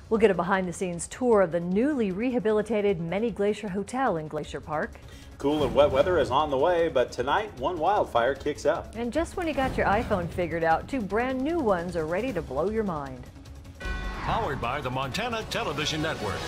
We'll get a behind-the-scenes tour of the newly rehabilitated Many Glacier Hotel in Glacier Park. Cool and wet weather is on the way, but tonight one wildfire kicks up. And just when you got your iPhone figured out, two brand new ones are ready to blow your mind. Powered by the Montana Television Network.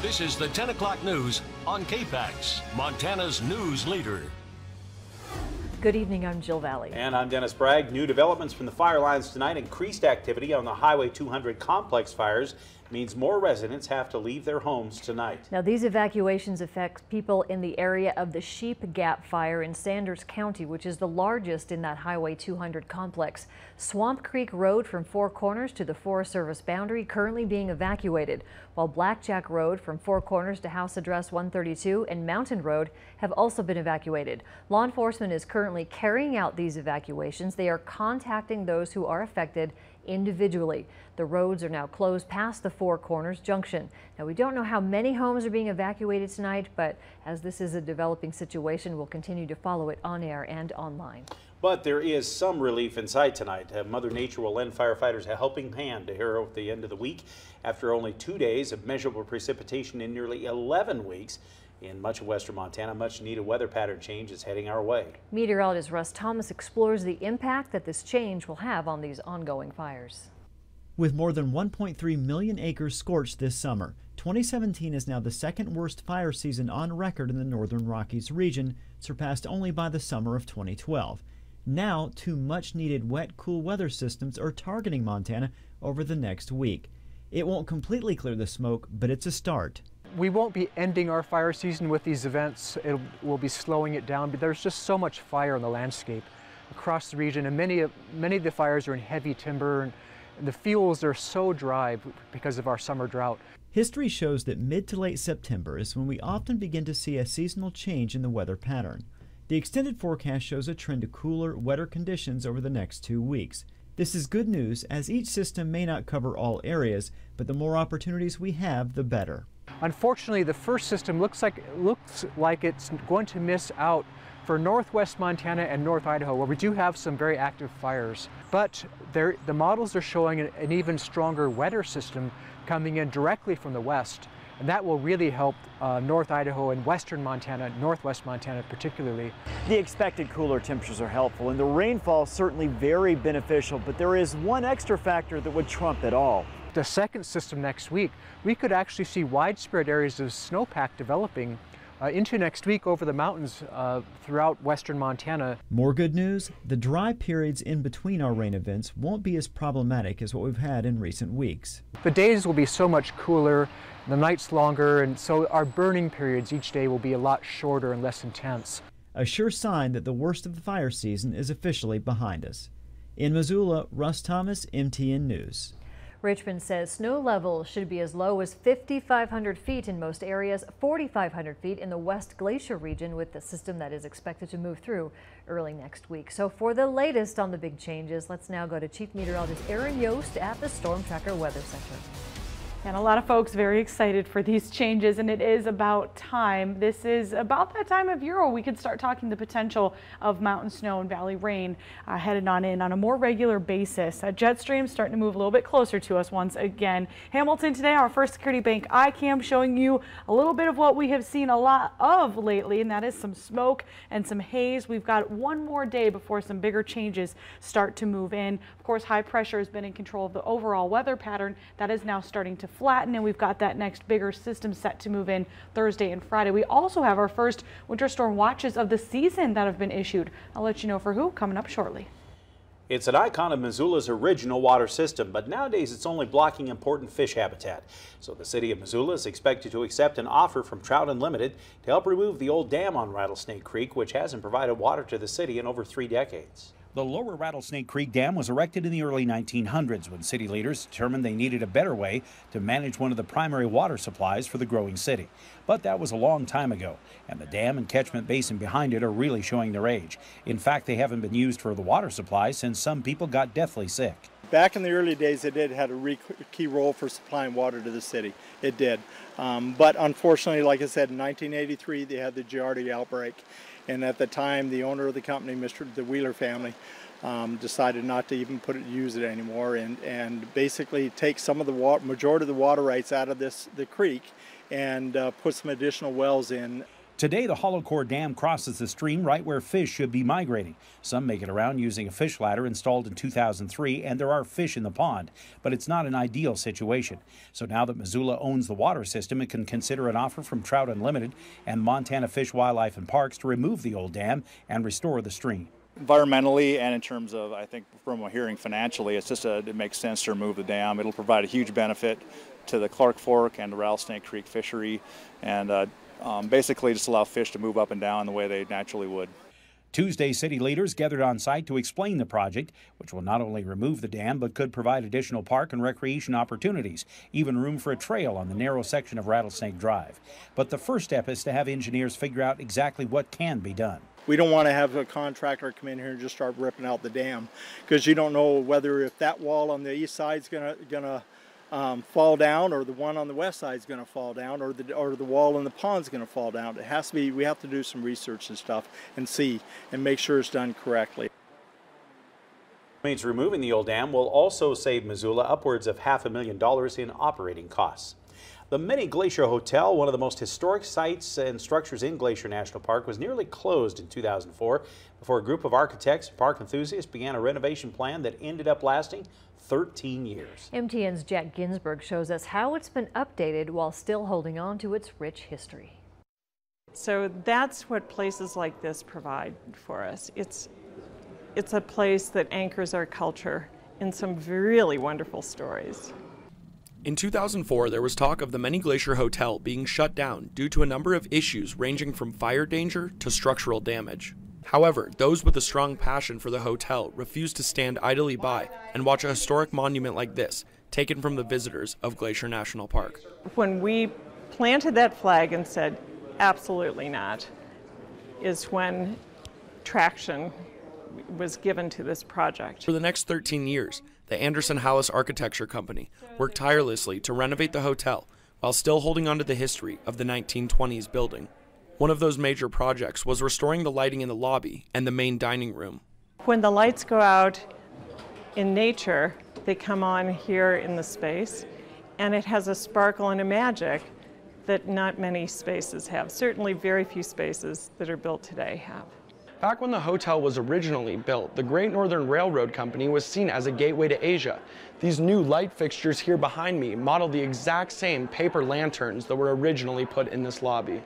This is the 10 o'clock news on KPAX, Montana's news leader. Good evening, I'm Jill Valley. And I'm Dennis Bragg. New developments from the fire lines tonight. Increased activity on the Highway 200 complex fires means more residents have to leave their homes tonight. Now, these evacuations affect people in the area of the Sheep Gap fire in Sanders County, which is the largest in that Highway 200 complex. Swamp Creek Road from Four Corners to the Forest Service boundary currently being evacuated, while Blackjack Road from Four Corners to House Address 132 and Mountain Road have also been evacuated. Law enforcement is currently carrying out these evacuations. They are contacting those who are affected individually. The roads are now closed past the Four Corners Junction. Now, we don't know how many homes are being evacuated tonight, but as this is a developing situation, we'll continue to follow it on air and online. But there is some relief in sight tonight. Mother Nature will lend firefighters a helping hand to hero at the end of the week. After only 2 days of measurable precipitation in nearly 11 weeks, in much of western Montana, much needed weather pattern change is heading our way. Meteorologist Russ Thomas explores the impact that this change will have on these ongoing fires. With more than 1.3 million acres scorched this summer, 2017 is now the second worst fire season on record in the northern Rockies region, surpassed only by the summer of 2012. Now, two much-needed wet, cool weather systems are targeting Montana over the next week. It won't completely clear the smoke, but it's a start. We won't be ending our fire season with these events. We'll be slowing it down, but there's just so much fire in the landscape across the region, and many of the fires are in heavy timber, and the fuels are so dry because of our summer drought. History shows that mid to late September is when we often begin to see a seasonal change in the weather pattern. The extended forecast shows a trend to cooler, wetter conditions over the next 2 weeks. This is good news, as each system may not cover all areas, but the more opportunities we have, the better. Unfortunately, the first system looks like it's going to miss out for northwest Montana and North Idaho, where we do have some very active fires. But the models are showing an even stronger, wetter system coming in directly from the west, and that will really help North Idaho and western Montana, northwest Montana particularly. The expected cooler temperatures are helpful, and the rainfall is certainly very beneficial, but there is one extra factor that would trump it all. The second system next week, we could actually see widespread areas of snowpack developing into next week over the mountains throughout western Montana. More good news, the dry periods in between our rain events won't be as problematic as what we've had in recent weeks. The days will be so much cooler, the nights longer, and so our burning periods each day will be a lot shorter and less intense. A sure sign that the worst of the fire season is officially behind us. In Missoula, Russ Thomas, MTN News. Richmond says snow levels should be as low as 5,500 feet in most areas, 4,500 feet in the West Glacier region, with the system that is expected to move through early next week. So for the latest on the big changes, let's now go to Chief Meteorologist Aaron Yost at the Storm Tracker Weather Center. And a lot of folks very excited for these changes, and it is about time. This is about that time of year where we could start talking the potential of mountain snow and valley rain headed on in on a more regular basis. Jet streams starting to move a little bit closer to us once again. Hamilton today, our First Security Bank iCam showing you a little bit of what we have seen a lot of lately, and that is some smoke and some haze. We've got one more day before some bigger changes start to move in. Of course, high pressure has been in control of the overall weather pattern. That is now starting to flatten, and we've got that next bigger system set to move in Thursday and Friday. We also have our first winter storm watches of the season that have been issued. I'll let you know for who coming up shortly. It's an icon of Missoula's original water system, but nowadays it's only blocking important fish habitat. So the city of Missoula is expected to accept an offer from Trout Unlimited to help remove the old dam on Rattlesnake Creek, which hasn't provided water to the city in over 3 decades. The lower Rattlesnake Creek Dam was erected in the early 1900s when city leaders determined they needed a better way to manage one of the primary water supplies for the growing city. But that was a long time ago, and the dam and catchment basin behind it are really showing their age. In fact, they haven't been used for the water supply since some people got deathly sick. Back in the early days, it did have a key role for supplying water to the city. It did. But unfortunately, like I said, in 1983, they had the Giardia outbreak. And at the time, the owner of the company, the Wheeler family, decided not to even use it anymore, and basically take some of the majority of the water rights out of the creek and put some additional wells in. Today, the hollow core dam crosses the stream right where fish should be migrating. Some make it around using a fish ladder installed in 2003, and there are fish in the pond, but it's not an ideal situation. So now that Missoula owns the water system, it can consider an offer from Trout Unlimited and Montana Fish, Wildlife and Parks to remove the old dam and restore the stream. Environmentally, and in terms of, I think from what we're hearing financially, it makes sense to remove the dam. It'll provide a huge benefit to the Clark Fork and the Rattlesnake Creek fishery, and basically just allow fish to move up and down the way they naturally would. Tuesday, city leaders gathered on site to explain the project, which will not only remove the dam, but could provide additional park and recreation opportunities, even room for a trail on the narrow section of Rattlesnake Drive. But the first step is to have engineers figure out exactly what can be done. We don't want to have a contractor come in here and just start ripping out the dam, because you don't know whether if that wall on the east side is gonna fall down, or the one on the west side is going to fall down, or the wall in the pond is going to fall down. It has to be. We have to do some research and stuff and see and make sure it's done correctly. Means removing the old dam will also save Missoula upwards of $500,000 in operating costs. The Mini Glacier Hotel, one of the most historic sites and structures in Glacier National Park, was nearly closed in 2004 before a group of architects and park enthusiasts began a renovation plan that ended up lasting 13 years. MTN's Jack Ginsburg shows us how it's been updated while still holding on to its rich history. So that's what places like this provide for us. It's a place that anchors our culture in some really wonderful stories. In 2004, there was talk of the Many Glacier Hotel being shut down due to a number of issues ranging from fire danger to structural damage. However, those with a strong passion for the hotel refused to stand idly by and watch a historic monument like this taken from the visitors of Glacier National Park. When we planted that flag and said, absolutely not, is when traction was given to this project. For the next 13 years, the Anderson Hallis Architecture Company worked tirelessly to renovate the hotel while still holding on to the history of the 1920s building. One of those major projects was restoring the lighting in the lobby and the main dining room. When the lights go out in nature, they come on here in the space, and it has a sparkle and a magic that not many spaces have. Certainly very few spaces that are built today have. Back when the hotel was originally built, the Great Northern Railroad Company was seen as a gateway to Asia. These new light fixtures here behind me model the exact same paper lanterns that were originally put in this lobby.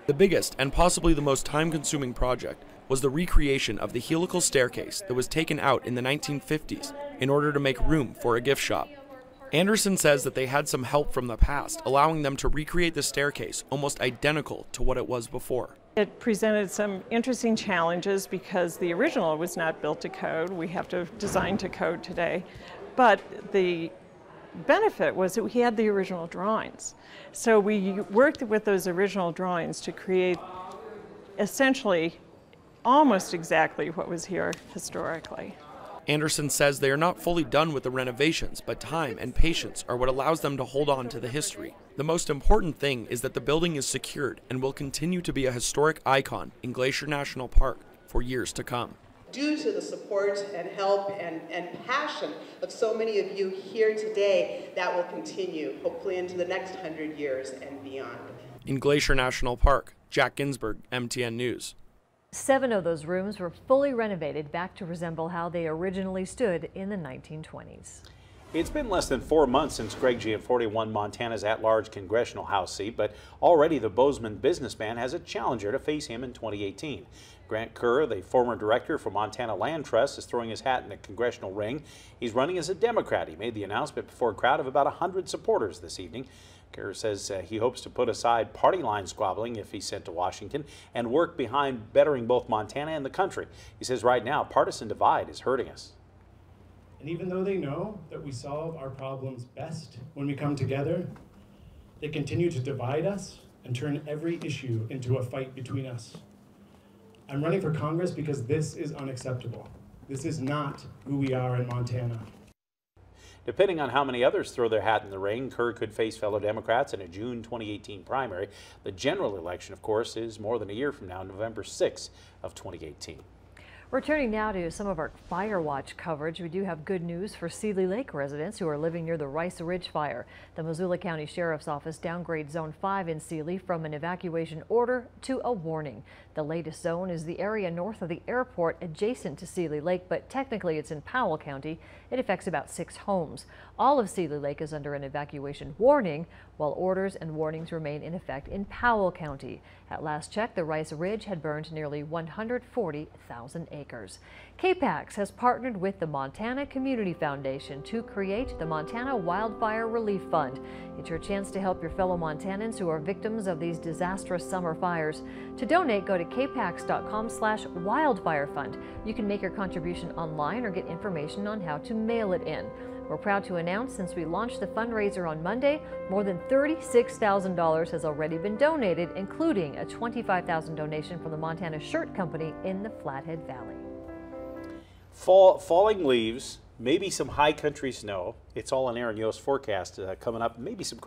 The biggest and possibly the most time-consuming project was the recreation of the helical staircase that was taken out in the 1950s in order to make room for a gift shop. Anderson says that they had some help from the past, allowing them to recreate the staircase almost identical to what it was before. It presented some interesting challenges because the original was not built to code. We have to design to code today. But the benefit was that we had the original drawings. So we worked with those original drawings to create essentially almost exactly what was here historically. Anderson says they are not fully done with the renovations, but time and patience are what allows them to hold on to the history. The most important thing is that the building is secured and will continue to be a historic icon in Glacier National Park for years to come. Due to the support and help and passion of so many of you here today, that will continue, hopefully into the next 100 years and beyond. In Glacier National Park, Jack Ginsburg, MTN News. 7 of those rooms were fully renovated back to resemble how they originally stood in the 1920s. It's been less than 4 months since Greg Gianforte won Montana's at-large congressional House seat, but already the Bozeman businessman has a challenger to face him in 2018. Grant Kerr, the former director for Montana Land Trust, is throwing his hat in the congressional ring. He's running as a Democrat. He made the announcement before a crowd of about 100 supporters this evening. Kerr says he hopes to put aside party line squabbling if he's sent to Washington and work behind bettering both Montana and the country. He says right now partisan divide is hurting us. And even though they know that we solve our problems best when we come together, they continue to divide us and turn every issue into a fight between us. I'm running for Congress because this is unacceptable. This is not who we are in Montana. Depending on how many others throw their hat in the ring, Kerr could face fellow Democrats in a June 2018 primary. The general election, of course, is more than a year from now, November 6th of 2018. Returning now to some of our fire watch coverage, we do have good news for Seeley Lake residents who are living near the Rice Ridge fire. The Missoula County Sheriff's Office downgraded Zone 5 in Seeley from an evacuation order to a warning. The latest zone is the area north of the airport adjacent to Seeley Lake, but technically it's in Powell County. It affects about 6 homes. All of Seeley Lake is under an evacuation warning, while orders and warnings remain in effect in Powell County. At last check, the Rice Ridge had burned nearly 140,000 acres. KPAX has partnered with the Montana Community Foundation to create the Montana Wildfire Relief Fund. It's your chance to help your fellow Montanans who are victims of these disastrous summer fires. To donate, go to kpax.com/wildfirefund. You can make your contribution online or get information on how to mail it in. We're proud to announce, since we launched the fundraiser on Monday, more than $36,000 has already been donated, including a $25,000 donation from the Montana Shirt Company in the Flathead Valley. Falling leaves, maybe some high country snow. It's all in Aaron Yost forecast coming up. Maybe some